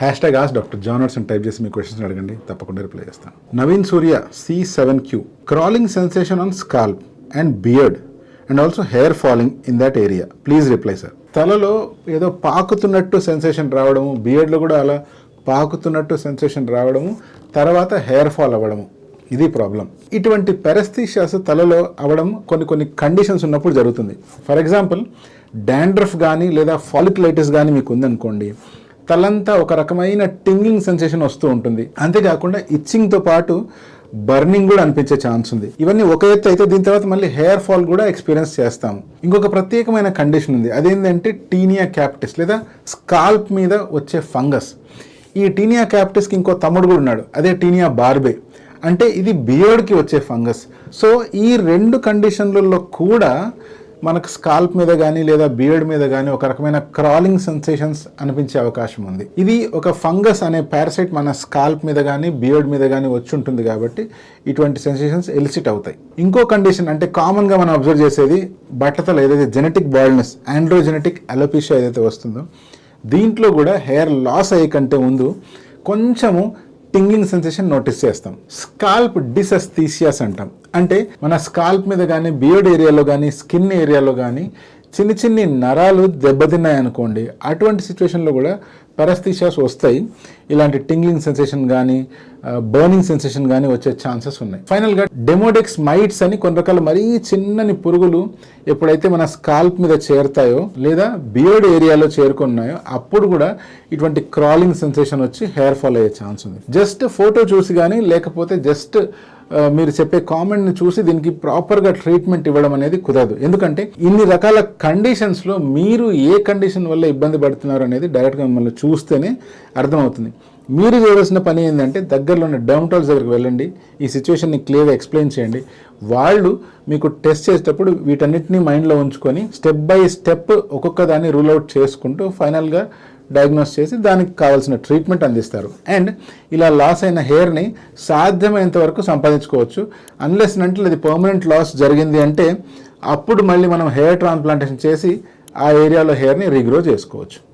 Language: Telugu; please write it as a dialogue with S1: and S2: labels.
S1: #ask Dr. John Watson type చేసి మీ క్వశ్చన్స్ అడగండి, తప్పకుండా రిప్లై చేస్తాను. నవీన్ సూర్య C7Q, crawling sensation on scalp and beard and also hair falling in that area, please reply sir. తలలో ఏదో పాకుతున్నట్టు సెన్సేషన్ రావడము, బియర్డ్లో కూడా అలా పాకుతున్నట్టు సెన్సేషన్ రావడము, తర్వాత హెయిర్ ఫాల్ అవ్వడము, ఇది ప్రాబ్లం. ఇటువంటి పెరస్థీషియాస్ తలలో అవ్వడం కొన్ని కండిషన్స్ ఉన్నప్పుడు జరుగుతుంది. ఫర్ ఎగ్జాంపుల్ డాండ్రఫ్ కానీ లేదా ఫాలిక్యులైటిస్ కానీ మీకు ఉందనుకోండి, తలంతా ఒక రకమైన టింగింగ్ సెన్సేషన్ వస్తూ ఉంటుంది. అంతేకాకుండా ఇచ్చింగ్తో పాటు బర్నింగ్ కూడా అనిపించే ఛాన్స్ ఉంది. ఇవన్నీ ఒక ఎత్తు అయితే దీని తర్వాత మళ్ళీ హెయిర్ ఫాల్ కూడా ఎక్స్పీరియన్స్ చేస్తాము. ఇంకొక ప్రత్యేకమైన కండిషన్ ఉంది, అదేంటంటే టీనియా క్యాపిటిస్ లేదా స్కాల్ప్ మీద వచ్చే ఫంగస్. ఈ టీనియా క్యాపిటిస్కి ఇంకో తమ్ముడు కూడా ఉన్నాడు, అదే టీనియా బార్బే. అంటే ఇది బియర్డ్కి వచ్చే ఫంగస్. సో ఈ రెండు కండిషన్లలో కూడా మనకు స్కాల్ప్ మీద కానీ లేదా బియర్డ్ మీద కానీ ఒక రకమైన క్రాలింగ్ సెన్సేషన్స్ అనిపించే అవకాశం ఉంది. ఇది ఒక ఫంగస్ అనే పారాసైట్ మన స్కాల్ప్ మీద కానీ బియర్డ్ మీద కానీ వచ్చి ఉంటుంది కాబట్టి ఇటువంటి సెన్సేషన్స్ ఎలిసిట్ అవుతాయి. ఇంకో కండిషన్ అంటే కామన్గా మనం అబ్జర్వ్ చేసేది బట్టతల, ఏదైతే జెనెటిక్ బాల్డ్నెస్, ఆండ్రోజెనెటిక్ అలోపేషియా ఏదైతే వస్తుందో దీంట్లో కూడా హెయిర్ లాస్ అయ్యే కంటే ముందు కొంచెము టింగింగ్ సెన్సేషన్ నోటీస్ చేస్తాం. స్కాల్ప్ డిసెస్థీసియాస్ అంటాం. అంటే మన స్కాల్ప్ మీద కానీ బియర్డ్ ఏరియాలో కానీ స్కిన్ ఏరియాలో కానీ చిన్ని నరాలు దెబ్బతిన్నాయి అనుకోండి, అటువంటి సిచ్యువేషన్లో కూడా పెరస్థీషియాస్ వస్తాయి. ఇలాంటి టింగ్లింగ్ సెన్సేషన్ కానీ బర్నింగ్ సెన్సేషన్ కానీ వచ్చే ఛాన్సెస్ ఉన్నాయి. ఫైనల్గా డెమోడెక్స్ మైట్స్ అని కొన్ని రకాల మరీ చిన్నని పురుగులు ఎప్పుడైతే మన స్కాల్ప్ మీద చేరుతాయో లేదా బియర్డ్ ఏరియాలో చేరుకున్నాయో అప్పుడు కూడా ఇటువంటి క్రాలింగ్ సెన్సేషన్ వచ్చి హెయిర్ ఫాల్ అయ్యే ఛాన్స్ ఉంది. జస్ట్ ఫోటో చూసి కానీ లేకపోతే జస్ట్ మీరు చెప్పే కామెంట్ని చూసి దీనికి ప్రాపర్గా ట్రీట్మెంట్ ఇవ్వడం అనేది కుదరదు. ఎందుకంటే ఇన్ని రకాల కండిషన్స్లో మీరు ఏ కండిషన్ వల్ల ఇబ్బంది పడుతున్నారు అనేది డైరెక్ట్గా మిమ్మల్ని చూస్తేనే అర్థమవుతుంది. మీరు చేయవలసిన పని ఏంటంటే దగ్గరలో ఉన్న డర్మటాలజిస్ట్ దగ్గరికి వెళ్ళండి, ఈ సిచ్యువేషన్ని క్లియర్గా ఎక్స్ప్లెయిన్ చేయండి. వాళ్ళు మీకు టెస్ట్ చేసేటప్పుడు వీటన్నిటిని మైండ్లో ఉంచుకొని స్టెప్ బై స్టెప్ ఒక్కొక్క దాన్ని రూల్ అవుట్ చేసుకుంటూ ఫైనల్గా డయాగ్నోస్ చేసి దానికి కావాల్సిన ట్రీట్మెంట్ అందిస్తారు. అండ్ ఇలా లాస్ అయిన హెయిర్ని సాధ్యమైనంత వరకు సంపాదించుకోవచ్చు. అన్లెస్ అంటే అది పర్మనెంట్ లాస్ జరిగింది అంటే అప్పుడు మళ్ళీ మనం హెయిర్ ట్రాన్స్ప్లాంటేషన్ చేసి ఆ ఏరియాలో హెయిర్ని రీగ్రో చేసుకోవచ్చు.